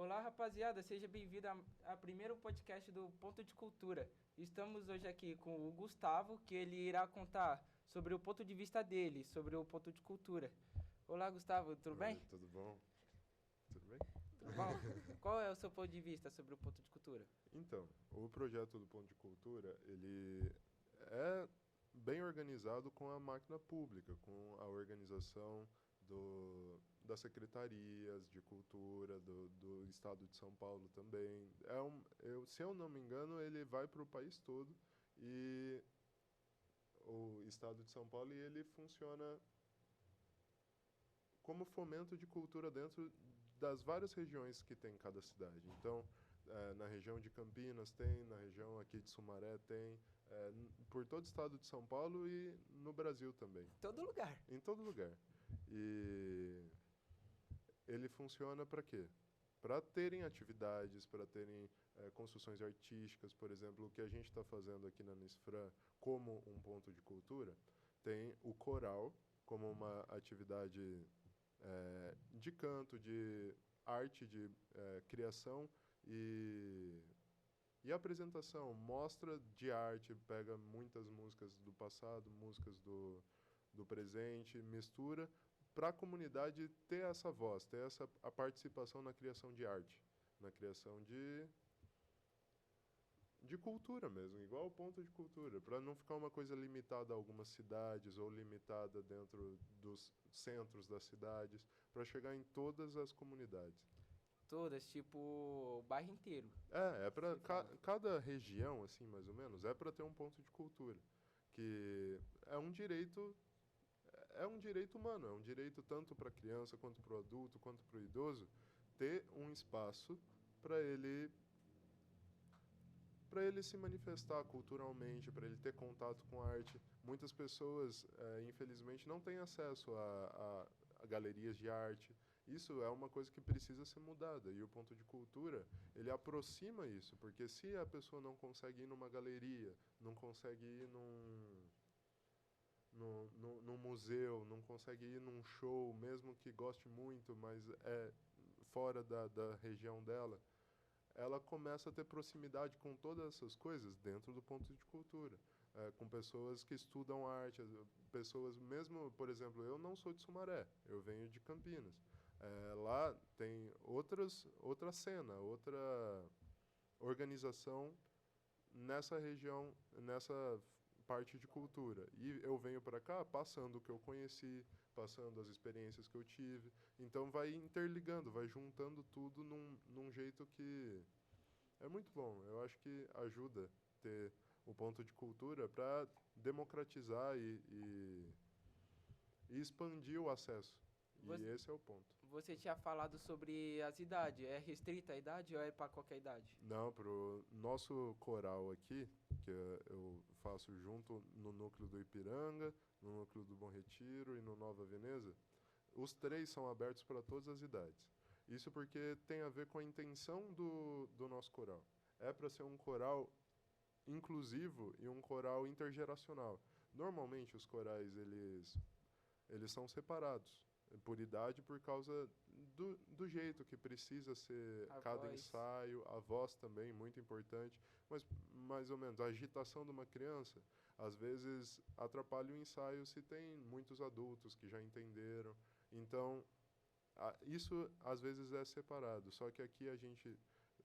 Olá, rapaziada, seja bem-vindo a primeiro podcast do Ponto de Cultura. Estamos hoje aqui com o Gustavo, que ele irá contar sobre o ponto de vista dele, sobre o ponto de cultura. Olá, Gustavo, tudo Oi, bem? tudo bom? Tudo bem? Tudo bom? Qual é o seu ponto de vista sobre o ponto de cultura? Então, o projeto do Ponto de Cultura, ele é bem organizado com a máquina pública, com a organização das secretarias de cultura do estado de São Paulo também. Se eu não me engano, ele vai para o país todo e o estado de São Paulo e ele funciona como fomento de cultura dentro das várias regiões que tem cada cidade. Então, na região de Campinas tem, na região aqui de Sumaré tem, por todo o estado de São Paulo e no Brasil também, Todo lugar. em todo lugar. E ele funciona para quê? Para terem atividades, para terem construções artísticas, por exemplo, o que a gente está fazendo aqui na Nisfran como um ponto de cultura, tem o coral como uma atividade de canto, de arte, de criação e apresentação, mostra de arte, pega muitas músicas do passado, músicas do presente, mistura para a comunidade ter essa voz, ter a participação na criação de arte, na criação de cultura mesmo, igual o ponto de cultura, para não ficar uma coisa limitada a algumas cidades ou limitada dentro dos centros das cidades, para chegar em todas as comunidades. Todas, tipo, o bairro inteiro, É para se fala. cada região, assim, mais ou menos, é para ter um ponto de cultura, que é um direito humano, é um direito tanto para a criança quanto para o adulto, quanto para o idoso, ter um espaço para ele para ele se manifestar culturalmente, para ele ter contato com a arte. Muitas pessoas, infelizmente, não têm acesso a galerias de arte. Isso é uma coisa que precisa ser mudada. E o ponto de cultura, ele aproxima isso, porque se a pessoa não consegue ir numa galeria, não consegue ir num museu, não consegue ir num show, mesmo que goste muito, mas é fora da região dela, ela começa a ter proximidade com todas essas coisas dentro do ponto de cultura. Com pessoas que estudam arte, pessoas mesmo, por exemplo, eu não sou de Sumaré, eu venho de Campinas. Lá tem outra cena, outra organização nessa região, nessa parte de cultura. E eu venho para cá passando o que eu conheci, passando as experiências que eu tive. Então vai interligando, vai juntando tudo num jeito que é muito bom. Eu acho que ajuda ter o ponto de cultura para democratizar e expandir o acesso. E Você, esse é o ponto. você tinha falado sobre as idades. É restrita a idade ou é para qualquer idade? Não, pro nosso coral aqui, que eu faço junto no núcleo do Ipiranga, no núcleo do Bom Retiro e no Nova Veneza, os três são abertos para todas as idades. Isso porque tem a ver com a intenção do nosso coral. É para ser um coral inclusivo e um coral intergeracional. Normalmente os corais eles são separados por idade por causa do jeito que precisa ser A cada voz. ensaio, a voz também muito importante, mas mais ou menos a agitação de uma criança às vezes atrapalha o ensaio se tem muitos adultos que já entenderam. Então isso às vezes é separado, só que aqui a gente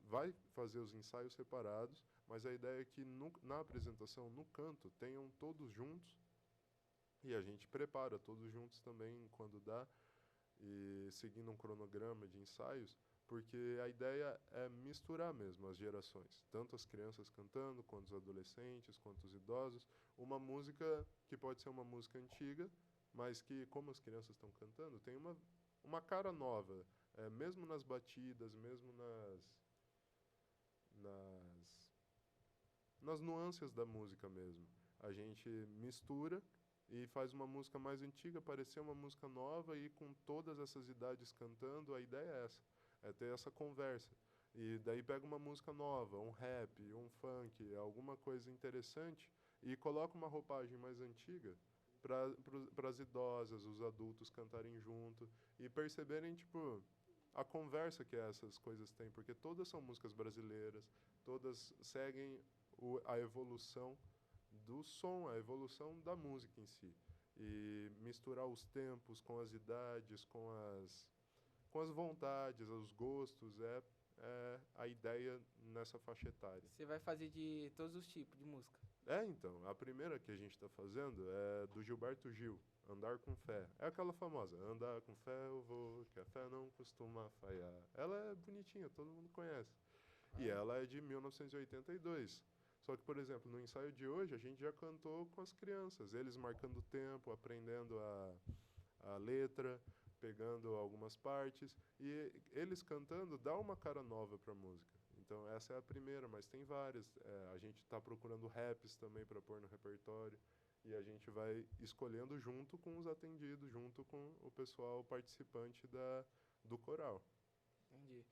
vai fazer os ensaios separados, mas a ideia é que na apresentação, no canto, tenham todos juntos e a gente prepara todos juntos também quando dá, e seguindo um cronograma de ensaios, porque a ideia é misturar mesmo as gerações, tanto as crianças cantando, quanto os adolescentes, quanto os idosos, uma música que pode ser uma música antiga, mas que, como as crianças estão cantando, tem uma cara nova, mesmo nas batidas, mesmo nas, nas nuances da música mesmo. A gente mistura e faz uma música mais antiga parecer uma música nova e com todas essas idades cantando, a ideia é essa, é ter essa conversa. E daí pega uma música nova, um rap, um funk, alguma coisa interessante e coloca uma roupagem mais antiga para as idosas, os adultos cantarem junto e perceberem, tipo, a conversa que essas coisas têm, porque todas são músicas brasileiras, todas seguem a evolução do som, a evolução da música em si. E misturar os tempos com as idades, com as vontades, os gostos, é a ideia nessa faixa etária. Você vai fazer de todos os tipos de música? Então, a primeira que a gente está fazendo é do Gilberto Gil, Andar com Fé. É aquela famosa, andar com fé eu vou, que a fé não costuma falhar. Ela é bonitinha, todo mundo conhece. E ela é de 1982. Só que, por exemplo, no ensaio de hoje, a gente já cantou com as crianças, eles marcando o tempo, aprendendo a letra, pegando algumas partes, e eles cantando dá uma cara nova para a música. Então, essa é a primeira, mas tem várias. A gente está procurando raps também para pôr no repertório, e a gente vai escolhendo junto com os atendidos, junto com o pessoal participante do coral. Entendi.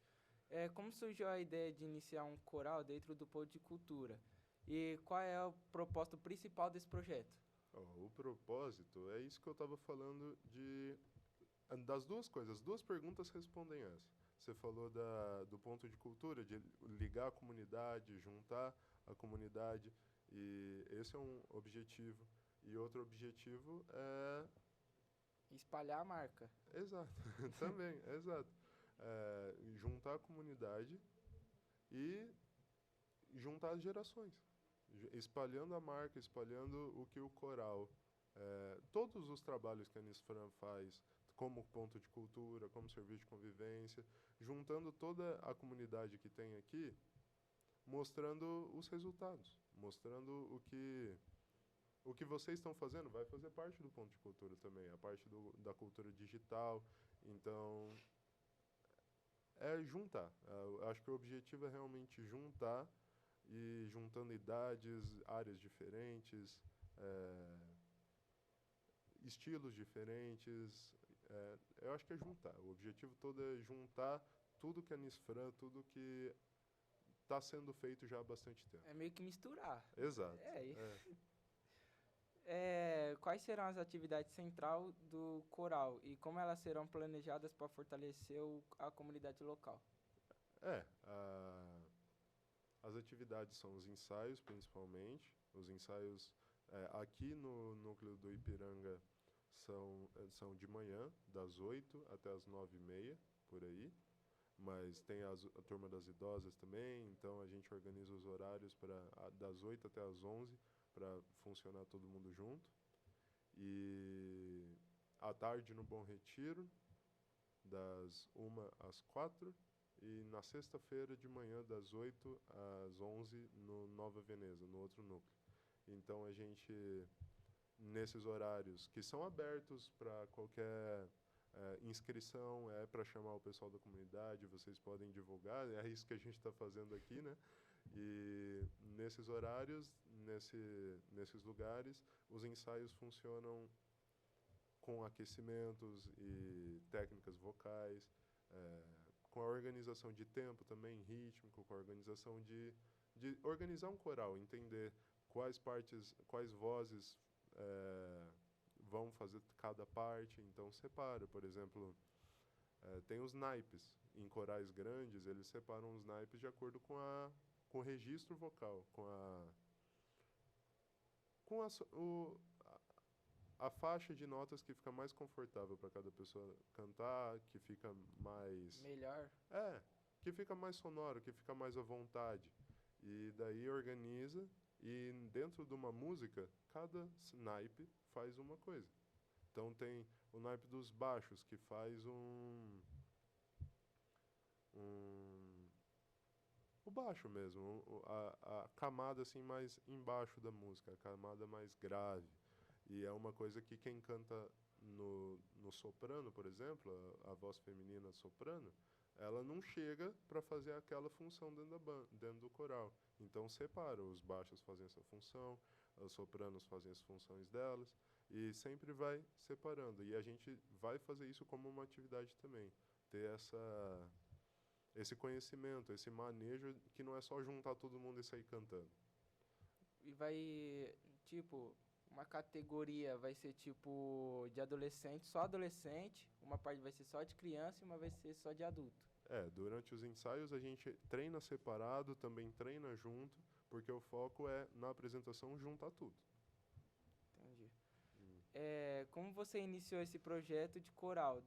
Como surgiu a ideia de iniciar um coral dentro do Ponto de Cultura? E qual é o propósito principal desse projeto? O propósito é isso que eu estava falando das duas coisas. As duas perguntas respondem essa. Você falou do ponto de cultura, de ligar a comunidade, juntar a comunidade, e esse é um objetivo. E outro objetivo é... Espalhar a marca. Exato, também, exato. Juntar a comunidade e juntar as gerações. Espalhando a marca, espalhando o que o coral... todos os trabalhos que a Nisfran faz, como ponto de cultura, como serviço de convivência, juntando toda a comunidade que tem aqui, mostrando os resultados, mostrando o que vocês estão fazendo, vai fazer parte do ponto de cultura também, a parte da cultura digital. Então, juntar. Acho que o objetivo é realmente juntar, e juntando idades, áreas diferentes, estilos diferentes. Eu acho que é juntar. O objetivo todo é juntar tudo que é Nisfran, tudo que está sendo feito já há bastante tempo. É meio que misturar. Exato. Quais serão as atividades centrais do coral e como elas serão planejadas para fortalecer a comunidade local? As atividades são os ensaios, principalmente. Os ensaios aqui no núcleo do Ipiranga são de manhã, das 8 até as 9h30, por aí. Mas tem a turma das idosas também, então a gente organiza os horários das 8 até as 11 para funcionar todo mundo junto. E à tarde no Bom Retiro, das 1 às 4, e na sexta-feira de manhã, das 8 às 11, no Nova Veneza, no outro núcleo. Então a gente, nesses horários que são abertos para qualquer inscrição, para chamar o pessoal da comunidade, vocês podem divulgar, é isso que a gente está fazendo aqui, né? E nesses horários, nesses lugares, os ensaios funcionam com aquecimentos e técnicas vocais, com a organização de tempo também, rítmico, com a organização de organizar um coral, entender quais vozes vão fazer cada parte, então separa. Por exemplo, tem os naipes. Em corais grandes, eles separam os naipes de acordo com o registro vocal, com a faixa de notas que fica mais confortável para cada pessoa cantar, que fica mais... Melhor? Que fica mais sonoro, que fica mais à vontade. E daí organiza, e dentro de uma música, cada naipe faz uma coisa. Então tem o naipe dos baixos, que faz o baixo mesmo, a camada assim mais embaixo da música, a camada mais grave. E é uma coisa que quem canta no soprano, por exemplo, a voz feminina soprano, ela não chega para fazer aquela função dentro do coral. Então separa, os baixos fazem essa função, os sopranos fazem as funções delas, e sempre vai separando. E a gente vai fazer isso como uma atividade também, ter esse conhecimento, esse manejo, que não é só juntar todo mundo e sair cantando. E vai, tipo, uma categoria vai ser tipo de adolescente, só adolescente, uma parte vai ser só de criança e uma vai ser só de adulto. Durante os ensaios a gente treina separado, também treina junto, porque o foco é, na apresentação, juntar tudo. Entendi. Como você iniciou esse projeto de coral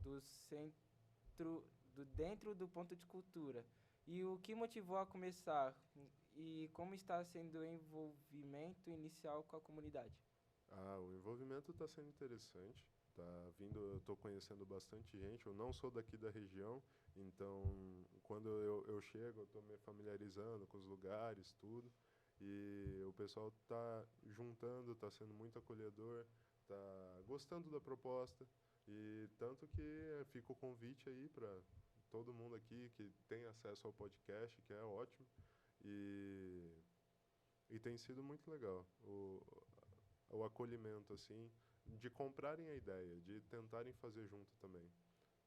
dentro do Ponto de Cultura? E o que motivou a começar? E como está sendo o envolvimento inicial com a comunidade? O envolvimento está sendo interessante. Eu estou conhecendo bastante gente. Eu não sou daqui da região, então quando eu chego, eu estou me familiarizando com os lugares, tudo. E o pessoal está juntando, está sendo muito acolhedor, está gostando da proposta. E tanto que fica o convite aí para todo mundo aqui que tem acesso ao podcast, que é ótimo. E tem sido muito legal o acolhimento, assim, de comprarem a ideia, de tentarem fazer junto também.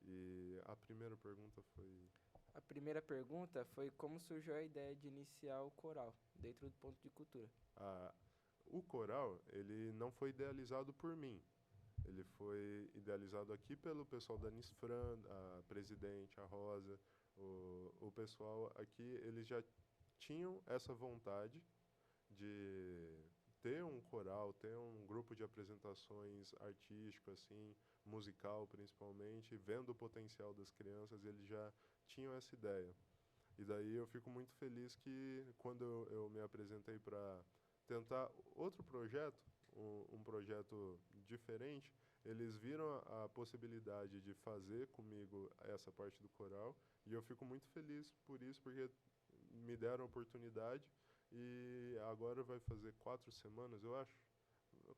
E a primeira pergunta foi... A primeira pergunta foi como surgiu a ideia de iniciar o coral dentro do Ponto de Cultura. O coral, ele não foi idealizado por mim. Ele foi idealizado aqui pelo pessoal da Nisfran, a presidente, a Rosa. O pessoal aqui, eles já tinham essa vontade de ter um coral, ter um grupo de apresentações artístico, assim, musical principalmente, vendo o potencial das crianças, eles já tinham essa ideia. E daí eu fico muito feliz que quando eu me apresentei para tentar outro projeto, um projeto diferente, eles viram a possibilidade de fazer comigo essa parte do coral, e eu fico muito feliz por isso, porque me deram a oportunidade. E agora vai fazer 4 semanas, eu acho.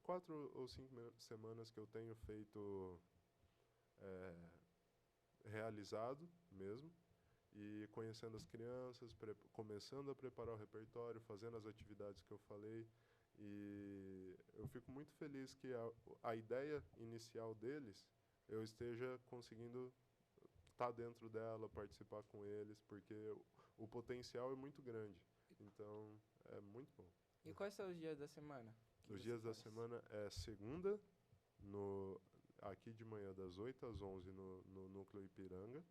4 ou 5 semanas que eu tenho feito realizado mesmo. E conhecendo as crianças, começando a preparar o repertório, fazendo as atividades que eu falei. E eu fico muito feliz que a ideia inicial deles, eu esteja conseguindo estar dentro dela, participar com eles, porque o potencial é muito grande. Então, é muito bom. E quais são os dias da semana? Os dias da semana é segunda, aqui de manhã, das 8 às 11 no Núcleo Ipiranga,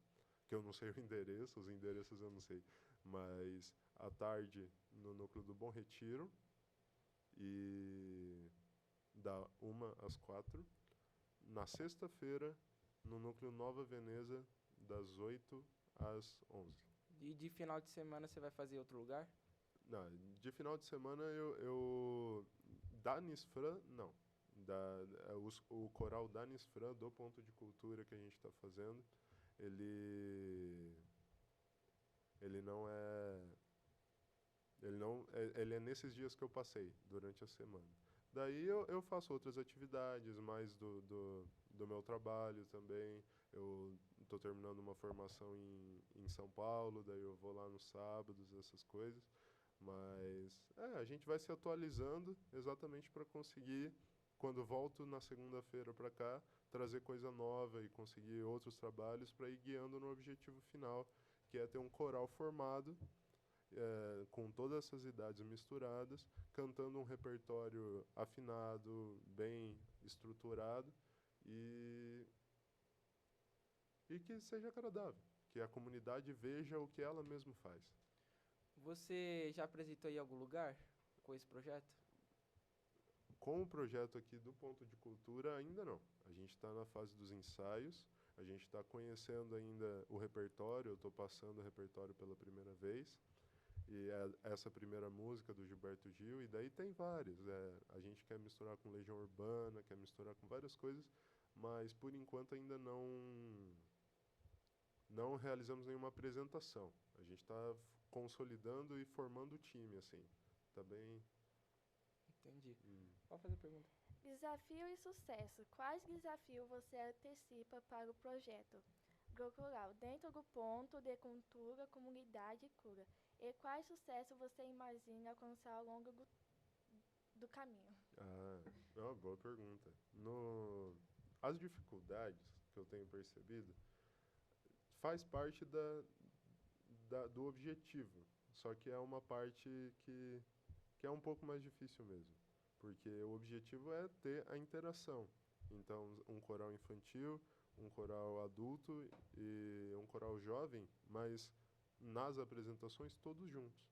que eu não sei o endereço, os endereços eu não sei, mas à tarde no Núcleo do Bom Retiro, e da 1 às 4. Na sexta-feira, no Núcleo Nova Veneza, das 8 às 11. E de final de semana você vai fazer em outro lugar? Não, de final de semana da Nisfran, não. O coral da Nisfran, do Ponto de Cultura que a gente está fazendo, ele não é... Ele é nesses dias que eu passei, durante a semana. Daí eu faço outras atividades, mais do meu trabalho também. Eu estou terminando uma formação em São Paulo, daí eu vou lá nos sábados, essas coisas. Mas a gente vai se atualizando exatamente para conseguir, quando volto na segunda-feira para cá, trazer coisa nova e conseguir outros trabalhos para ir guiando no objetivo final, que é ter um coral formado, com todas essas idades misturadas, cantando um repertório afinado, bem estruturado e que seja agradável, que a comunidade veja o que ela mesma faz. Você já apresentou em algum lugar com esse projeto? Com o projeto aqui do Ponto de Cultura, ainda não. A gente está na fase dos ensaios, a gente está conhecendo ainda o repertório, eu estou passando o repertório pela primeira vez, e essa primeira música do Gilberto Gil, e daí tem várias. A gente quer misturar com Legião Urbana, quer misturar com várias coisas, mas por enquanto ainda não realizamos nenhuma apresentação. A gente está consolidando e formando o time, assim. Tá bem... Entendi. Pode fazer a pergunta. Desafio e sucesso. Quais desafios você antecipa para o projeto Coral dentro do Ponto de Cultura, Comunidade e Cura? E quais sucessos você imagina alcançar ao longo do caminho? É uma boa pergunta. As dificuldades que eu tenho percebido faz parte do objetivo, só que é uma parte que é um pouco mais difícil mesmo. porque o objetivo é ter a interação. Então, um coral infantil, um coral adulto e um coral jovem, mas nas apresentações todos juntos.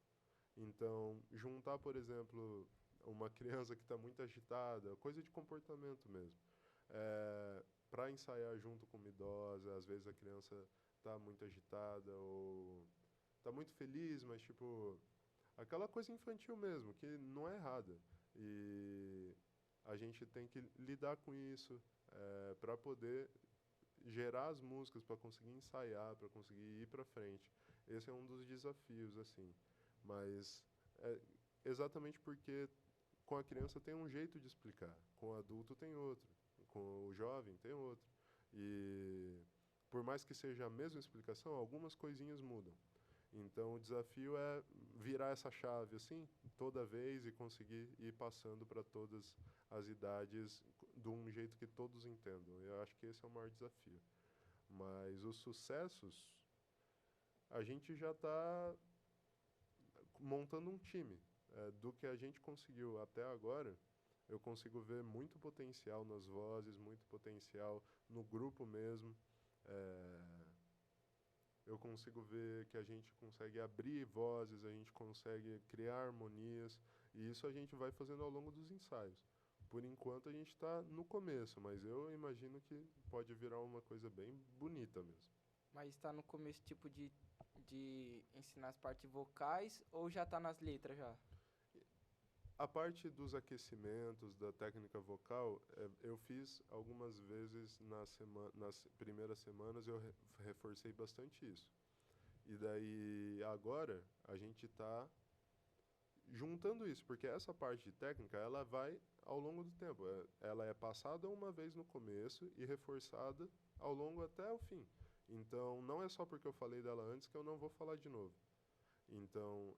Então, juntar, por exemplo, uma criança que está muito agitada, coisa de comportamento mesmo, para ensaiar junto com uma idosa, às vezes a criança está muito agitada ou está muito feliz, mas tipo aquela coisa infantil mesmo, que não é errada. E a gente tem que lidar com isso para poder gerar as músicas, para conseguir ensaiar, para conseguir ir para frente. Esse é um dos desafios, assim. Mas é exatamente porque com a criança tem um jeito de explicar, com o adulto tem outro, com o jovem tem outro. E por mais que seja a mesma explicação, algumas coisinhas mudam. Então o desafio é virar essa chave assim, toda vez e conseguir ir passando para todas as idades de um jeito que todos entendam. Eu acho que esse é o maior desafio. Mas os sucessos, a gente já está montando um time. Do que a gente conseguiu até agora, eu consigo ver muito potencial nas vozes, muito potencial no grupo mesmo. Eu consigo ver que a gente consegue abrir vozes, a gente consegue criar harmonias, e isso a gente vai fazendo ao longo dos ensaios. Por enquanto a gente está no começo, mas eu imagino que pode virar uma coisa bem bonita mesmo. Mas está no começo, tipo, de ensinar as partes vocais ou já está nas letras já? A parte dos aquecimentos, da técnica vocal, eu fiz algumas vezes nas primeiras semanas, eu reforcei bastante isso. E daí, agora, a gente está juntando isso, porque essa parte de técnica, ela vai ao longo do tempo. Ela é passada uma vez no começo e reforçada ao longo até o fim. Então, não é só porque eu falei dela antes que eu não vou falar de novo. Então,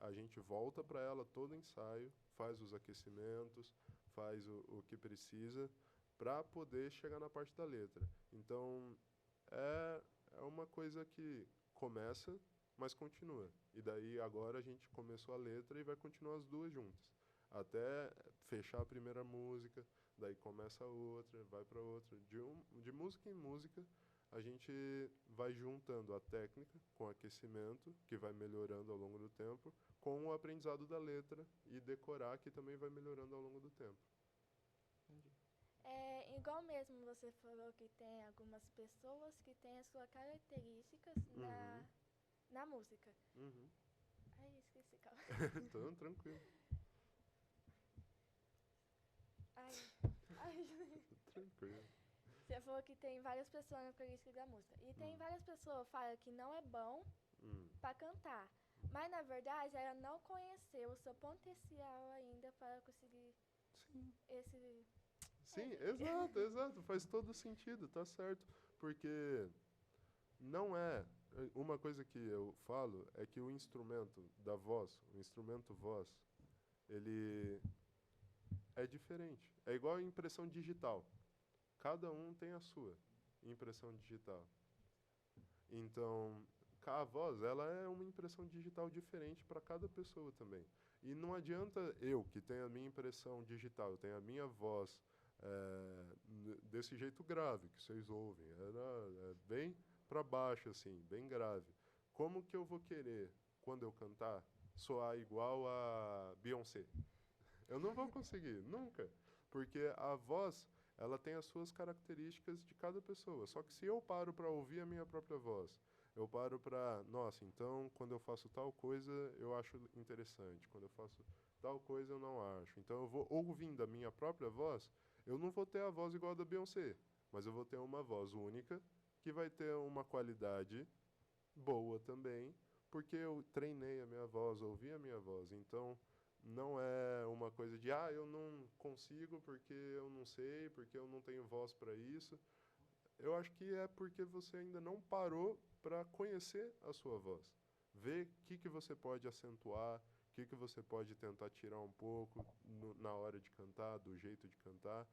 a gente volta para ela todo ensaio, faz os aquecimentos, faz o que precisa para poder chegar na parte da letra. Então, é uma coisa que começa, mas continua. E daí, agora, a gente começou a letra e vai continuar as duas juntas. Até fechar a primeira música, daí começa a outra, vai para outra. De música em música, a gente vai juntando a técnica com o aquecimento, que vai melhorando ao longo do tempo, com o aprendizado da letra e decorar, que também vai melhorando ao longo do tempo. Entendi. Igual mesmo você falou que tem algumas pessoas que têm as suas características na música. Uhum. Ai, esqueci, calma. Então, tranquilo. Ai, Tranquilo. você falou que tem várias pessoas na característica da música. E tem várias pessoas que falam que não é bom para cantar. Mas, na verdade, ela não conheceu o seu potencial ainda para conseguir esse... Sim, exato. Faz todo sentido, tá certo. Porque não é... Uma coisa que eu falo é que o instrumento da voz, o instrumento voz, ele é diferente. É igual a impressão digital. Cada um tem a sua impressão digital. Então, a voz, ela é uma impressão digital diferente para cada pessoa também. E não adianta eu, que tenho a minha impressão digital, eu tenho a minha voz desse jeito grave que vocês ouvem. Era bem para baixo, assim, bem grave. Como que eu vou querer, quando eu cantar, soar igual a Beyoncé? Eu não vou conseguir, nunca. Porque a voz, ela tem as suas características de cada pessoa. Só que se eu paro para ouvir a minha própria voz, eu paro para, nossa, então quando eu faço tal coisa eu acho interessante, quando eu faço tal coisa eu não acho. Então eu vou ouvindo a minha própria voz, eu não vou ter a voz igual a da Beyoncé, mas eu vou ter uma voz única, que vai ter uma qualidade boa também, porque eu treinei a minha voz, ouvi a minha voz. Então não é uma coisa de, eu não consigo porque eu não sei, porque eu não tenho voz para isso. Eu acho que é porque você ainda não parou para conhecer a sua voz. Ver o que você pode acentuar, o que você pode tentar tirar um pouco na hora de cantar, do jeito de cantar.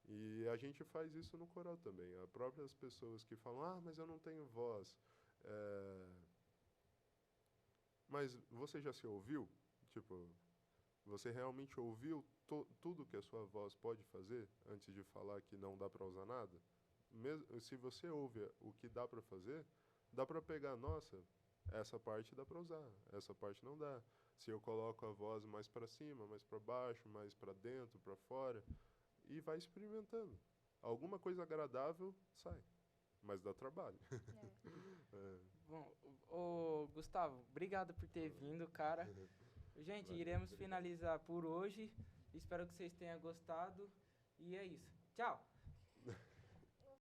E a gente faz isso no coral também. As próprias pessoas que falam, mas eu não tenho voz. Mas você já se ouviu? Tipo, Você realmente ouviu tudo que a sua voz pode fazer antes de falar que não dá para usar nada? Mesmo se você ouve o que dá para fazer, dá para pegar, nossa, essa parte dá para usar, essa parte não dá. Se eu coloco a voz mais para cima, mais para baixo, mais para dentro, para fora, e vai experimentando. Alguma coisa agradável sai, mas dá trabalho. É. Bom, ô Gustavo, obrigado por ter vindo, cara. Gente, Valeu, iremos obrigado. finalizar por hoje. Espero que vocês tenham gostado. E é isso. Tchau!